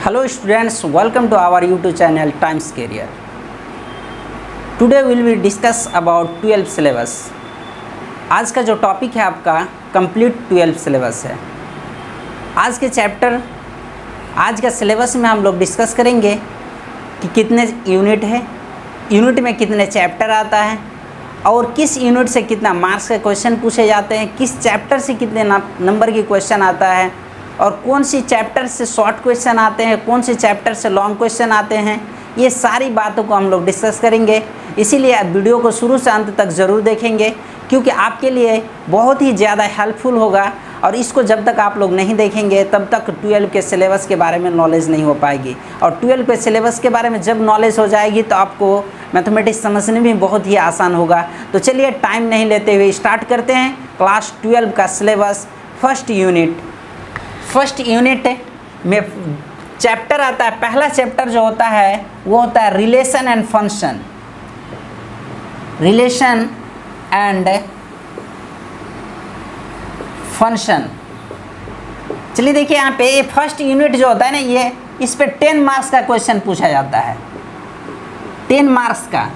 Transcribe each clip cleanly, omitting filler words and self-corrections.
Hello students, welcome to our YouTube channel Times Career. Today we will discuss about 12 syllabus. आज का जो topic है आपका complete 12 syllabus है। आज के चैप्टर आज का सिलेबस में हम लोग डिस्कस करेंगे कि कितने यूनिट है, यूनिट में कितने चैप्टर आता है और किस यूनिट से कितना मार्क्स के क्वेश्चन पूछे जाते हैं, किस चैप्टर से कितने नंबर की क्वेश्चन आता है और कौन सी चैप्टर से शॉर्ट क्वेश्चन आते हैं, कौन सी चैप्टर से लॉन्ग क्वेश्चन आते हैं। ये सारी बातों को हम लोग डिस्कस करेंगे, इसीलिए आप वीडियो को शुरू से अंत तक ज़रूर देखेंगे क्योंकि आपके लिए बहुत ही ज़्यादा हेल्पफुल होगा। और इसको जब तक आप लोग नहीं देखेंगे तब तक 12 के सिलेबस के बारे में नॉलेज नहीं हो पाएगी और 12 के सिलेबस के बारे में जब नॉलेज हो जाएगी तो आपको मैथमेटिक्स समझने में बहुत ही आसान होगा। तो चलिए टाइम नहीं लेते हुए स्टार्ट करते हैं क्लास 12 का सिलेबस। फर्स्ट यूनिट में चैप्टर आता है, पहला चैप्टर जो होता है वो होता है relation and function. Relation and function. चलिए देखिए यहाँ पे ये फर्स्ट यूनिट जो होता है ना, ये इस पे 10 मार्क्स का क्वेश्चन पूछा जाता है। 10 मार्क्स का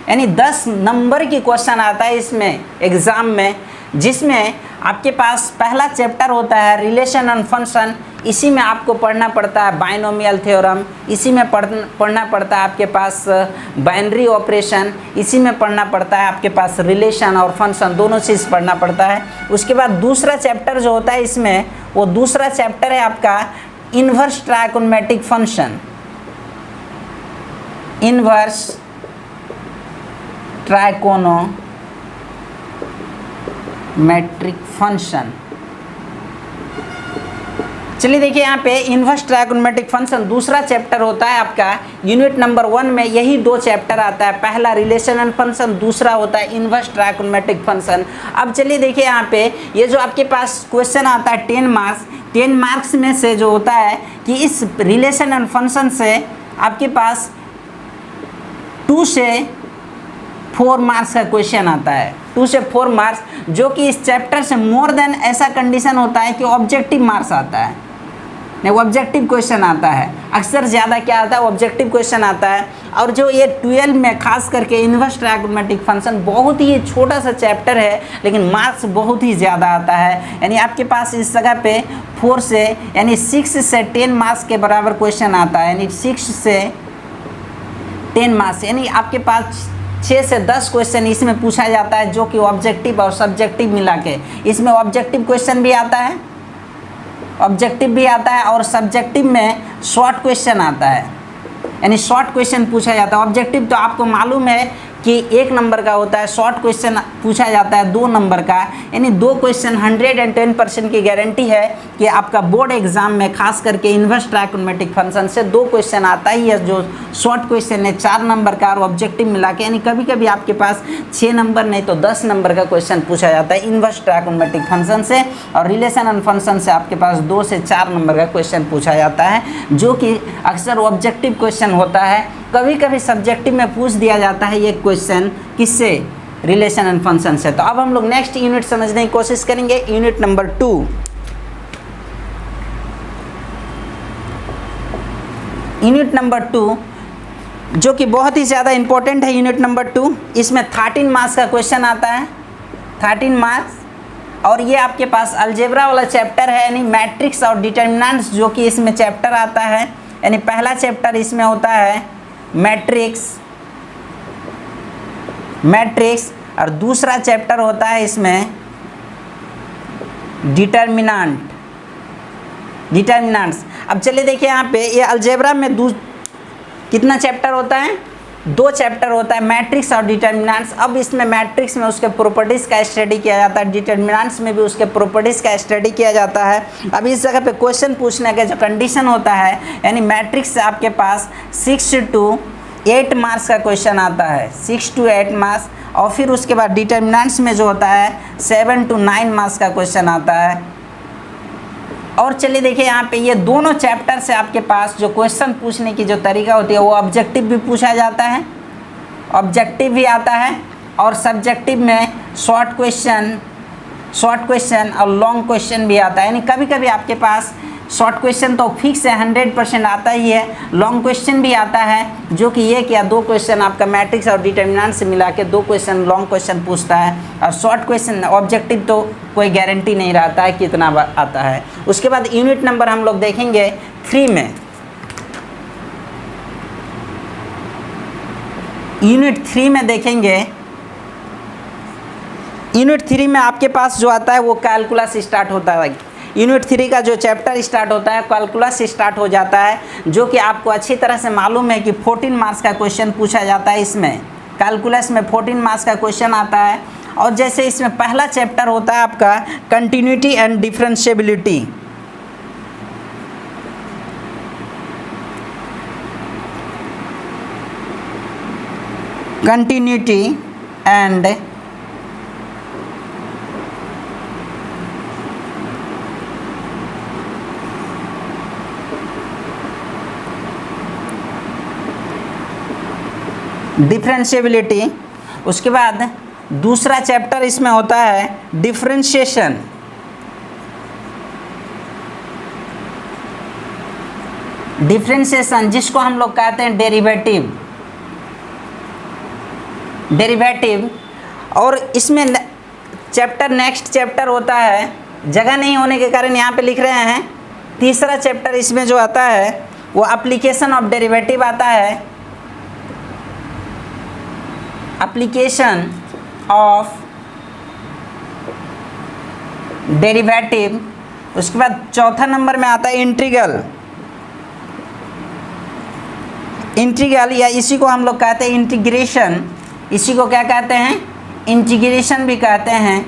यानी 10 नंबर की क्वेश्चन आता है इसमें एग्ज़ाम में, जिसमें आपके पास पहला चैप्टर होता है रिलेशन एंड फंक्शन। इसी में आपको पढ़ना पड़ता है बाइनोमियल थ्योरम, इसी में पढ़ना पड़ता है आपके पास बाइनरी ऑपरेशन, इसी में पढ़ना पड़ता है आपके पास रिलेशन और फंक्शन, दोनों चीज़ पढ़ना पड़ता है। उसके बाद दूसरा चैप्टर जो होता है इसमें, वो दूसरा चैप्टर है आपका inverse trigonometric function. Inverse trigonometric function. चलिए देखिए यहाँ पे इन्वर्स ट्राइकोनोमेट्रिक फंक्शन दूसरा चैप्टर होता है आपका। यूनिट नंबर 1 में यही 2 चैप्टर आता है, पहला रिलेशन एंड फंक्शन, दूसरा होता है इन्वर्स ट्राइकोनोमेट्रिक फंक्शन। अब चलिए देखिए यहाँ पे ये जो आपके पास क्वेश्चन आता है 10 मार्क्स में से जो होता है कि इस रिलेशन एंड फंक्शन से आपके पास 2 से 4 मार्क्स का क्वेश्चन आता है। 2 से 4 मार्क्स, जो कि इस चैप्टर से मोर देन ऐसा कंडीशन होता है कि ऑब्जेक्टिव मार्क्स आता है, नहीं ऑब्जेक्टिव क्वेश्चन आता है। अक्सर ज़्यादा क्या आता है, ऑब्जेक्टिव क्वेश्चन आता है। और जो ये 12 में खास करके इन्वर्स ट्राइकोनोमेट्रिक फंक्शन बहुत ही छोटा सा चैप्टर है लेकिन मार्क्स बहुत ही ज़्यादा आता है। यानी आपके पास इस जगह पे 4 से यानी 6 से 10 मार्क्स के बराबर क्वेश्चन आता है। यानी 6 से 10 मार्क्स, यानी आपके पास 6 से 10 क्वेश्चन इसमें पूछा जाता है, जो कि ऑब्जेक्टिव और सब्जेक्टिव मिला के। इसमें ऑब्जेक्टिव क्वेश्चन भी आता है, और सब्जेक्टिव में शॉर्ट क्वेश्चन आता है, यानी शॉर्ट क्वेश्चन पूछा जाता है। ऑब्जेक्टिव तो आपको मालूम है कि 1 नंबर का होता है, शॉर्ट क्वेश्चन पूछा जाता है 2 नंबर का। यानी 2 क्वेश्चन 110% की गारंटी है कि आपका बोर्ड एग्जाम में खास करके इन्वर्स ट्राइकोनोमेट्रिक फंक्शन से 2 क्वेश्चन आता ही है, जो शॉर्ट क्वेश्चन है 4 नंबर का और ऑब्जेक्टिव मिला के। यानी कभी कभी आपके पास 6 नंबर नहीं तो 10 नंबर का क्वेश्चन पूछा जाता है इन्वर्स ट्राइकोनोमेट्रिक फंक्शन से, और रिलेशन एंड फंक्शन से आपके पास 2 से 4 नंबर का क्वेश्चन पूछा जाता है, जो कि अक्सर ऑब्जेक्टिव क्वेश्चन होता है। कभी कभी सब्जेक्टिव में पूछ दिया जाता है ये क्वेश्चन, किससे, रिलेशन एंड फंक्शन से। तो अब हम लोग नेक्स्ट यूनिट समझने की कोशिश करेंगे, यूनिट नंबर 2। यूनिट नंबर 2 जो कि बहुत ही ज़्यादा इंपॉर्टेंट है। यूनिट नंबर 2 इसमें 13 मार्क्स का क्वेश्चन आता है, 13 मार्क्स। और ये आपके पास अलजेब्रा वाला चैप्टर है, यानी मैट्रिक्स और डिटर्मिनेंट्स, जो कि इसमें चैप्टर आता है। यानी पहला चैप्टर इसमें होता है मैट्रिक्स और दूसरा चैप्टर होता है इसमें डिटर्मिनेंट्स। अब चलिए देखिए यहाँ पे ये अलजेब्रा में कितना चैप्टर होता है, 2 चैप्टर होता है, मैट्रिक्स और डिटर्मिनेंट्स। अब इसमें मैट्रिक्स में उसके प्रॉपर्टीज़ का स्टडी किया जाता है, डिटर्मिनेंट्स में भी उसके प्रॉपर्टीज़ का स्टडी किया जाता है। अब इस जगह पे क्वेश्चन पूछने का जो कंडीशन होता है, यानी मैट्रिक्स से आपके पास 6 to 8 मार्क्स का क्वेश्चन आता है, 6 to 8 मार्क्स। और फिर उसके बाद डिटर्मिनेंट्स में जो होता है 7 to 9 मार्क्स का क्वेश्चन आता है। और चलिए देखिए यहाँ पे ये दोनों चैप्टर से आपके पास जो क्वेश्चन पूछने की जो तरीका होती है वो ऑब्जेक्टिव भी पूछा जाता है, ऑब्जेक्टिव भी आता है, और सब्जेक्टिव में शॉर्ट क्वेश्चन और लॉन्ग क्वेश्चन भी आता है। यानी कभी कभी आपके पास शॉर्ट क्वेश्चन तो फिक्स है, 100% आता ही है। लॉन्ग क्वेश्चन भी आता है जो कि 1 या 2 क्वेश्चन आपका मैट्रिक्स और डिटर्मिनेंट से मिला के 2 क्वेश्चन लॉन्ग क्वेश्चन पूछता है। और शॉर्ट क्वेश्चन ऑब्जेक्टिव तो कोई गारंटी नहीं रहता है कितना आता है। उसके बाद यूनिट नंबर हम लोग देखेंगे 3 में। यूनिट 3 में देखेंगे, यूनिट 3 में आपके पास जो आता है वो कैलकुलस स्टार्ट होता है। यूनिट 3 का जो चैप्टर स्टार्ट होता है कैलकुलस स्टार्ट हो जाता है, जो कि आपको अच्छी तरह से मालूम है कि 14 मार्क्स का क्वेश्चन पूछा जाता है। इसमें कैलकुलस में 14 मार्क्स का क्वेश्चन आता है। और जैसे इसमें पहला चैप्टर होता है आपका continuity and differentiability. Continuity and differentiability. उसके बाद दूसरा चैप्टर इसमें होता है डिफरेंशिएशन। डिफरेंशिएशन जिसको हम लोग कहते हैं डेरिवेटिव। और इसमें चैप्टर नेक्स्ट चैप्टर होता है, जगह नहीं होने के कारण यहाँ पे लिख रहे हैं। तीसरा चैप्टर इसमें जो आता है वो एप्लीकेशन ऑफ डेरिवेटिव आता है। Application of derivative. उसके बाद चौथा नंबर में आता है इंटीग्रल। या इसी को हम लोग कहते हैं इंटीग्रेशन। इसी को क्या कहते हैं? इंटीग्रेशन भी कहते हैं,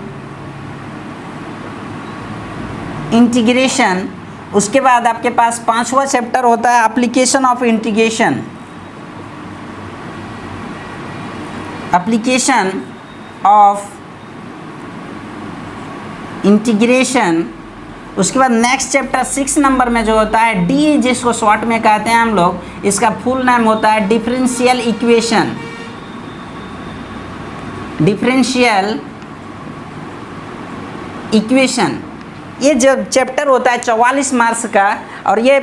इंटीग्रेशन। उसके बाद आपके पास 5वां चैप्टर होता है application of integration. Application of integration. उसके बाद नेक्स्ट चैप्टर 6 नंबर में जो होता है डी, जिसको शॉर्ट में कहते हैं हम लोग, इसका फुल नेम होता है डिफरेंशियल इक्वेशन। Differential equation. ये जो चैप्टर होता है 44 मार्क्स का, और ये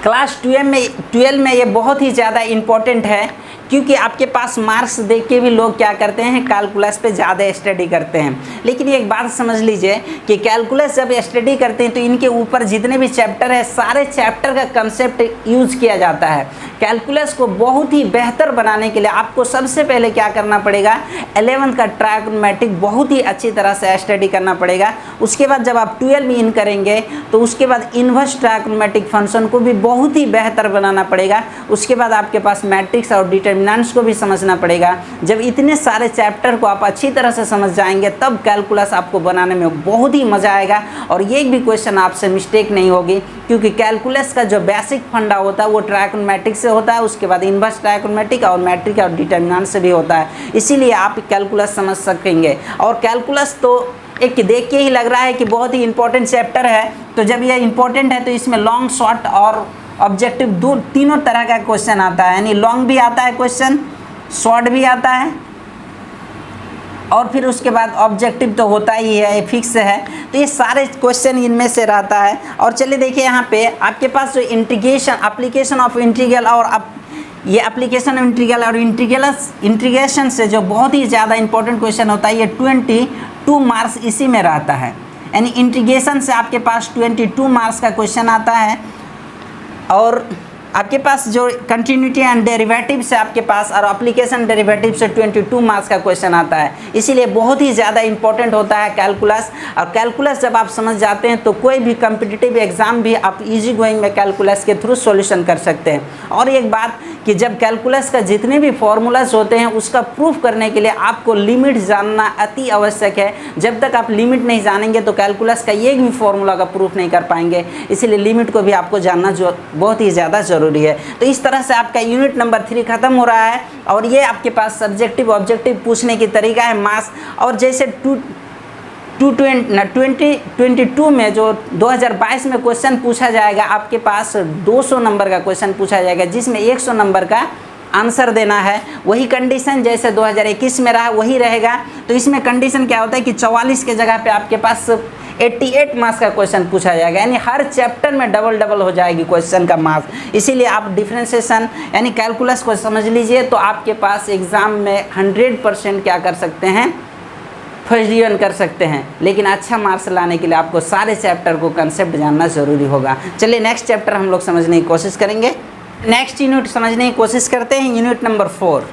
क्लास 12 में ये बहुत ही ज़्यादा इम्पोर्टेंट है, क्योंकि आपके पास मार्क्स देख के भी लोग क्या करते हैं, कैलकुलस पे ज़्यादा स्टडी करते हैं। लेकिन एक बात समझ लीजिए कि कैलकुलस जब स्टडी करते हैं तो इनके ऊपर जितने भी चैप्टर है सारे चैप्टर का कंसेप्ट यूज किया जाता है। कैलकुलस को बहुत ही बेहतर बनाने के लिए आपको सबसे पहले क्या करना पड़ेगा, 11th का ट्रायगोनोमेट्रिक बहुत ही अच्छी तरह से स्टडी करना पड़ेगा। उसके बाद जब आप 12 में इन करेंगे तो उसके बाद इन्वर्स ट्रायगोनोमेट्रिक फंक्शन को भी बहुत ही बेहतर बनाना पड़ेगा। उसके बाद आपके पास मैट्रिक्स और डिटर्मिनेंट्स को भी समझना पड़ेगा। जब इतने सारे चैप्टर को आप अच्छी तरह से समझ जाएंगे तब कैलकुलस आपको बनाने में बहुत ही मज़ा आएगा, और ये भी क्वेश्चन आपसे मिस्टेक नहीं होगी, क्योंकि कैलकुलस का जो बेसिक फंडा होता है वो ट्रायगोनोमेट्रिक से होता है। उसके बाद इन्वर्स ट्रायगोनोमेट्रिक और मैट्रिक और डिटर्मिनेंट से भी होता है, इसीलिए आप कैलकुलस समझ सकेंगे। और कैलकुलस तो एक देख के ही लग रहा है कि बहुत ही इंपॉर्टेंट चैप्टर है। तो जब यह इंपॉर्टेंट है तो इसमें लॉन्ग, शॉर्ट और ऑब्जेक्टिव तीनों तरह का क्वेश्चन आता है। यानी लॉन्ग भी आता है क्वेश्चन, शॉर्ट भी आता है, और फिर उसके बाद ऑब्जेक्टिव तो होता ही है, फिक्स है। तो ये सारे क्वेश्चन इनमें से रहता है। और चलिए देखिए यहाँ पे आपके पास जो इंटीग्रेशन, एप्लीकेशन ऑफ इंटीग्रल, और ये एप्लीकेशन ऑफ इंटीग्रल और इंटीग्रेशन से जो बहुत ही ज़्यादा इंपॉर्टेंट क्वेश्चन होता है, ये 22 मार्क्स इसी में रहता है। यानी इंटीग्रेशन से आपके पास 22 मार्क्स का क्वेश्चन आता है, और आपके पास जो कंटिन्यूटी एंड डेरिवेटिव से आपके पास, और एप्लीकेशन डेरिवेटिव से 22 मार्क्स का क्वेश्चन आता है। इसीलिए बहुत ही ज़्यादा इंपॉर्टेंट होता है कैलकुलस। और कैलकुलस जब आप समझ जाते हैं तो कोई भी कम्पिटिटिव एग्जाम भी आप इजी गोइंग में कैलकुलस के थ्रू सॉल्यूशन कर सकते हैं। और एक बात कि जब कैलकुलस का जितने भी फॉर्मूलाज होते हैं उसका प्रूफ करने के लिए आपको लिमिट जानना अति आवश्यक है। जब तक आप लिमिट नहीं जानेंगे तो कैलकुलस का एक भी फॉर्मूला का प्रूफ नहीं कर पाएंगे। इसीलिए लिमिट को भी आपको जानना बहुत ही ज़्यादा जरूरी है। तो इस तरह से आपका यूनिट नंबर 3 खत्म हो रहा है, और ये आपके पास सब्जेक्टिव ऑब्जेक्टिव पूछने की तरीका है मास। और जैसे 2022 में जो 2022 में क्वेश्चन पूछा जाएगा, आपके पास 200 नंबर का क्वेश्चन पूछा जाएगा, जिसमें 100 नंबर का आंसर देना है। वही कंडीशन जैसे 2021 में रहा वही रहेगा। तो इसमें कंडीशन क्या होता है कि 44 के जगह पे आपके पास 88 मार्क्स का क्वेश्चन पूछा जाएगा, यानी हर चैप्टर में डबल डबल हो जाएगी क्वेश्चन का मार्क्स। इसीलिए आप डिफरेंशिएशन यानी कैलकुलस को समझ लीजिए, तो आपके पास एग्ज़ाम में 100% क्या कर सकते हैं, फर्स्ट डिवीजन कर सकते हैं। लेकिन अच्छा मार्क्स लाने के लिए आपको सारे चैप्टर को कंसेप्ट जानना ज़रूरी होगा। चलिए नेक्स्ट चैप्टर हम लोग समझने की कोशिश करेंगे। नेक्स्ट यूनिट समझने की कोशिश करते हैं, यूनिट नंबर 4।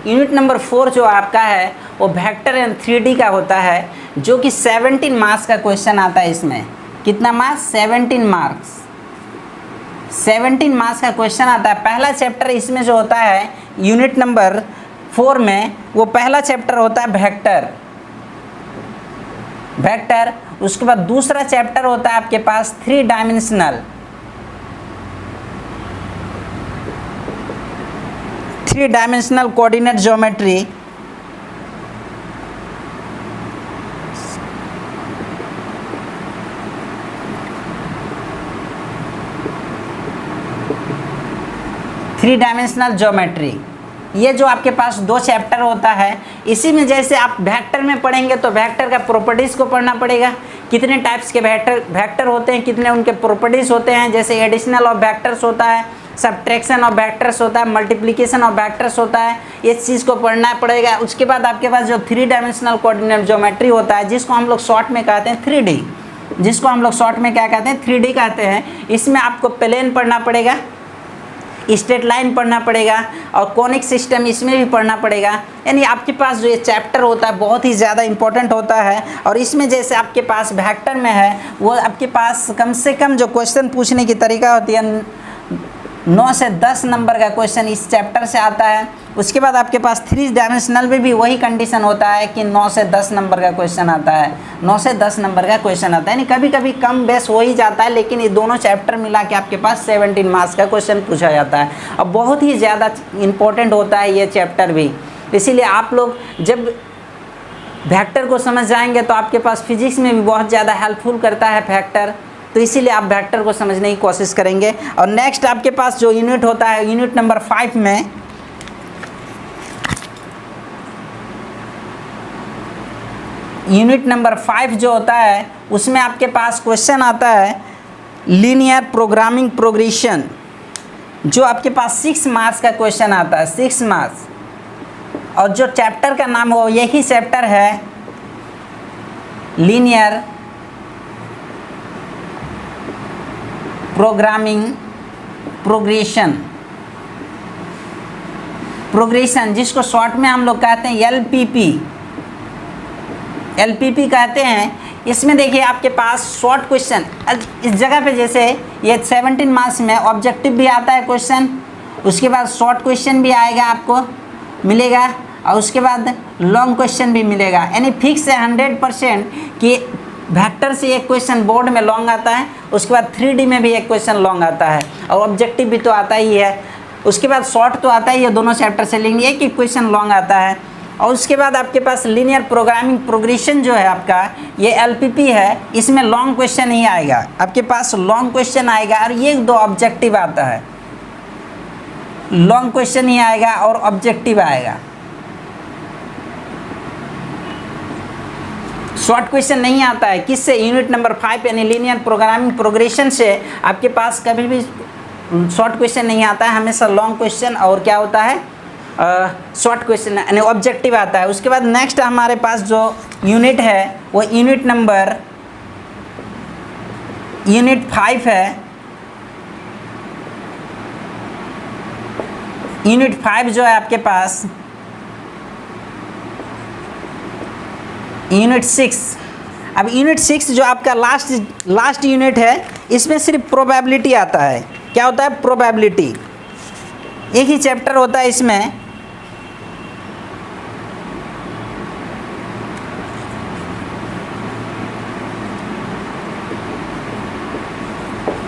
यूनिट नंबर 4 जो आपका है वो वेक्टर एंड 3D का होता है, जो कि 17 मार्क्स का क्वेश्चन आता है। इसमें कितना मार्क्स, 17 मार्क्स, 17 मार्क्स का क्वेश्चन आता है। पहला चैप्टर इसमें जो होता है यूनिट नंबर 4 में, वो पहला चैप्टर होता है वेक्टर। वेक्टर, उसके बाद दूसरा चैप्टर होता है आपके पास 3 dimensional, 3 dimensional coordinate geometry. Three dimensional geometry, ये जो आपके पास 2 चैप्टर होता है। इसी में जैसे आप वेक्टर में पढ़ेंगे तो वेक्टर का प्रॉपर्टीज़ को पढ़ना पड़ेगा, कितने टाइप्स के वेक्टर होते हैं, कितने उनके प्रॉपर्टीज़ होते हैं। जैसे एडिशनल ऑफ वेक्टर्स होता है, सब्ट्रैक्शन ऑफ वेक्टर्स होता है, मल्टीप्लिकेशन ऑफ वेक्टर्स होता है, इस चीज़ को पढ़ना पड़ेगा। उसके बाद आपके पास जो 3 डायमेंशनल कोऑर्डिनेट ज्योमेट्री होता है, जिसको हम लोग शॉर्ट में कहते हैं 3D, जिसको हम लोग शॉर्ट में क्या कहते हैं, 3D कहते हैं। इसमें आपको प्लेन पढ़ना पड़ेगा, स्ट्रेट लाइन पढ़ना पड़ेगा, और कॉनिक सिस्टम इसमें भी पढ़ना पड़ेगा। यानी आपके पास जो ये चैप्टर होता है बहुत ही ज़्यादा इंपॉर्टेंट होता है। और इसमें जैसे आपके पास वेक्टर में है, वो आपके पास कम से कम जो क्वेश्चन पूछने की तरीका होती है 9 से 10 नंबर का क्वेश्चन इस चैप्टर से आता है। उसके बाद आपके पास 3 डायमेंशनल में भी वही कंडीशन होता है कि 9 से 10 नंबर का क्वेश्चन आता है, 9 से 10 नंबर का क्वेश्चन आता है। यानी कभी कभी कम बेस हो ही जाता है, लेकिन ये दोनों चैप्टर मिला के आपके पास 17 मार्क्स का क्वेश्चन पूछा जाता है। अब बहुत ही ज़्यादा इंपॉर्टेंट होता है ये चैप्टर भी। इसीलिए आप लोग जब वेक्टर को समझ जाएंगे तो आपके पास फिजिक्स में भी बहुत ज़्यादा हेल्पफुल करता है वेक्टर, तो इसीलिए आप वेक्टर को समझने की कोशिश करेंगे। और नेक्स्ट आपके पास जो यूनिट होता है यूनिट नंबर 5 में, यूनिट नंबर 5 जो होता है उसमें आपके पास क्वेश्चन आता है लीनियर प्रोग्रामिंग प्रोग्रेशन, जो आपके पास 6 मार्क्स का क्वेश्चन आता है, 6 मार्क्स। और जो चैप्टर का नाम हो यही चैप्टर है लीनियर प्रोग्रामिंग प्रोग्रेशन, जिसको शॉर्ट में हम लोग कहते हैं एलपीपी कहते हैं। इसमें देखिए आपके पास शॉर्ट क्वेश्चन इस जगह पे, जैसे ये 17 मार्क्स में ऑब्जेक्टिव भी आता है क्वेश्चन, उसके बाद शॉर्ट क्वेश्चन भी आएगा आपको मिलेगा, और उसके बाद लॉन्ग क्वेश्चन भी मिलेगा। यानी फिक्स है 100% कि वेक्टर से एक क्वेश्चन बोर्ड में लॉन्ग आता है, उसके बाद 3D में भी एक क्वेश्चन लॉन्ग आता है, और ऑब्जेक्टिव भी तो आता ही है। उसके बाद शॉर्ट तो आता ही है, दोनों चैप्टर से लेंगे एक ही क्वेश्चन लॉन्ग आता है। और उसके बाद आपके पास लीनियर प्रोग्रामिंग प्रोग्रेशन जो है आपका, ये एलपीपी है, इसमें लॉन्ग क्वेश्चन ही आएगा, आपके पास लॉन्ग क्वेश्चन आएगा, और ये 2 ऑब्जेक्टिव आता है, लॉन्ग क्वेश्चन ही आएगा और ऑब्जेक्टिव आएगा। शॉर्ट क्वेश्चन नहीं आता है, किससे, यूनिट नंबर 5 यानी लीनियर प्रोग्रामिंग प्रोग्रेशन से आपके पास कभी भी शॉर्ट क्वेश्चन नहीं आता है, हमेशा लॉन्ग क्वेश्चन और क्या होता है शॉर्ट क्वेश्चन यानी ऑब्जेक्टिव आता है। उसके बाद नेक्स्ट हमारे पास जो यूनिट है वो यूनिट 5 है। यूनिट 5 जो है आपके पास यूनिट 6। अब यूनिट 6 जो आपका लास्ट यूनिट है, इसमें सिर्फ प्रोबेबिलिटी आता है। क्या होता है, प्रोबेबिलिटी, एक ही चैप्टर होता है इसमें।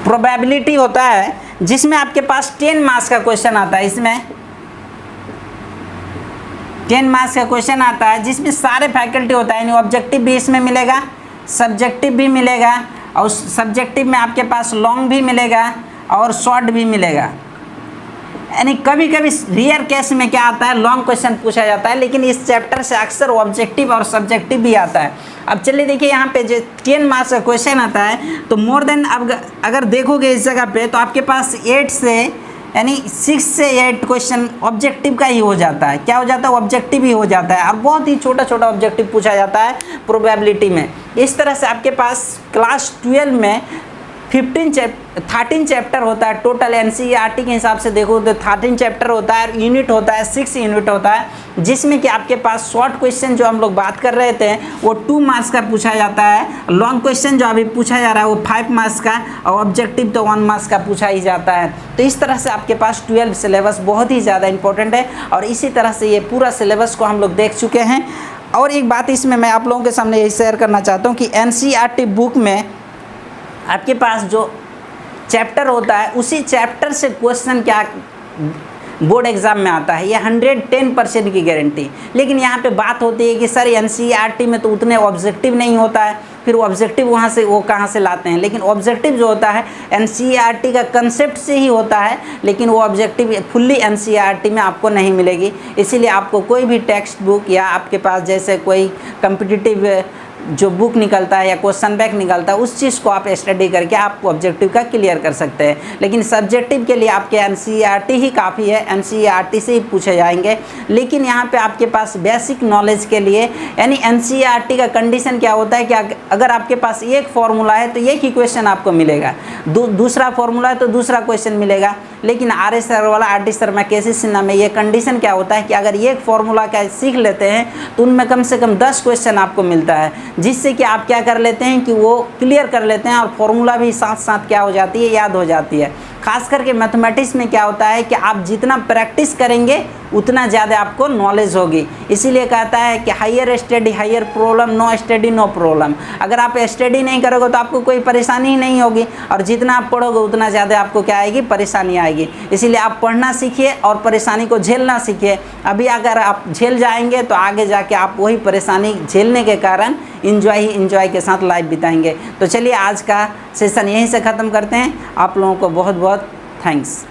प्रोबेबिलिटी होता है जिसमें आपके पास 10 मार्क्स का क्वेश्चन आता है। इसमें 10 मार्क्स का क्वेश्चन आता है जिसमें सारे फैकल्टी होता है, यानी ऑब्जेक्टिव भी इसमें मिलेगा, सब्जेक्टिव भी मिलेगा, और सब्जेक्टिव में आपके पास लॉन्ग भी मिलेगा और शॉर्ट भी मिलेगा। यानी कभी कभी रियर केस में क्या आता है, लॉन्ग क्वेश्चन पूछा जाता है, लेकिन इस चैप्टर से अक्सर ऑब्जेक्टिव और सब्जेक्टिव भी आता है। अब चलिए देखिए यहाँ पे जो 10 मार्क्स का क्वेश्चन आता है तो मोर देन, अब अगर देखोगे इस जगह पे तो आपके पास 8 से यानी 6 से 8 क्वेश्चन ऑब्जेक्टिव का ही हो जाता है। क्या हो जाता है, ऑब्जेक्टिव ही हो जाता है, और बहुत ही छोटा छोटा ऑब्जेक्टिव पूछा जाता है प्रोबेबिलिटी में। इस तरह से आपके पास क्लास 12 में 13 चैप्टर होता है टोटल। एनसीईआरटी के हिसाब से देखो तो 13 चैप्टर होता है, यूनिट होता है 6 यूनिट होता है, जिसमें कि आपके पास शॉर्ट क्वेश्चन जो हम लोग बात कर रहे थे वो 2 मार्क्स का पूछा जाता है, लॉन्ग क्वेश्चन जो अभी पूछा जा रहा है वो 5 मार्क्स का, और ऑब्जेक्टिव तो 1 मार्क्स का पूछा ही जाता है। तो इस तरह से आपके पास 12 सिलेबस बहुत ही ज़्यादा इंपॉर्टेंट है, और इसी तरह से ये पूरा सिलेबस को हम लोग देख चुके हैं। और एक बात इसमें मैं आप लोगों के सामने यही शेयर करना चाहता हूँ कि एनसीईआरटी बुक में आपके पास जो चैप्टर होता है उसी चैप्टर से क्वेश्चन क्या बोर्ड एग्जाम में आता है, ये 110% की गारंटी। लेकिन यहाँ पे बात होती है कि सर एनसीईआरटी में तो उतने ऑब्जेक्टिव नहीं होता है, फिर ऑब्जेक्टिव वहाँ से वो कहाँ से लाते हैं। लेकिन ऑब्जेक्टिव जो होता है एनसीईआरटी का कंसेप्ट से ही होता है, लेकिन वो ऑब्जेक्टिव फुल्ली एनसीईआरटी में आपको नहीं मिलेगी। इसीलिए आपको कोई भी टेक्स्ट बुक या आपके पास जैसे कोई कम्पिटिटिव जो बुक निकलता है या क्वेश्चन बैंक निकलता है उस चीज़ को आप स्टडी करके आप ऑब्जेक्टिव का क्लियर कर सकते हैं। लेकिन सब्जेक्टिव के लिए आपके एनसीईआरटी ही काफ़ी है, एनसीईआरटी से ही पूछे जाएंगे। लेकिन यहाँ पे आपके पास बेसिक नॉलेज के लिए यानी एनसीईआरटी का कंडीशन क्या होता है कि अगर आपके पास एक फॉर्मूला है तो एक ही क्वेश्चन आपको मिलेगा, दूसरा फॉर्मूला है तो दूसरा क्वेश्चन मिलेगा। लेकिन आर एस सर वाला RD शर्मा केसी सिन्हा में ये कंडीशन क्या होता है कि अगर एक फॉर्मूला का सीख लेते हैं तो उनमें कम से कम 10 क्वेश्चन आपको मिलता है, जिससे कि आप क्या कर लेते हैं कि वो क्लियर कर लेते हैं, और फॉर्मूला भी साथ साथ क्या हो जाती है, याद हो जाती है। खास करके मैथमेटिक्स में क्या होता है कि आप जितना प्रैक्टिस करेंगे उतना ज़्यादा आपको नॉलेज होगी। इसीलिए कहता है कि higher study higher problem, no study no problem. अगर आप स्टडी नहीं करोगे तो आपको कोई परेशानी ही नहीं होगी, और जितना आप पढ़ोगे उतना ज़्यादा आपको क्या आएगी, परेशानी आएगी। इसीलिए आप पढ़ना सीखिए और परेशानी को झेलना सीखिए। अभी अगर आप झेल जाएंगे तो आगे जाके आप वही परेशानी झेलने के कारण इंजॉय के साथ लाइफ बिताएंगे। तो चलिए आज का सेशन यहीं से ख़त्म करते हैं। आप लोगों को बहुत बहुत थैंक्स।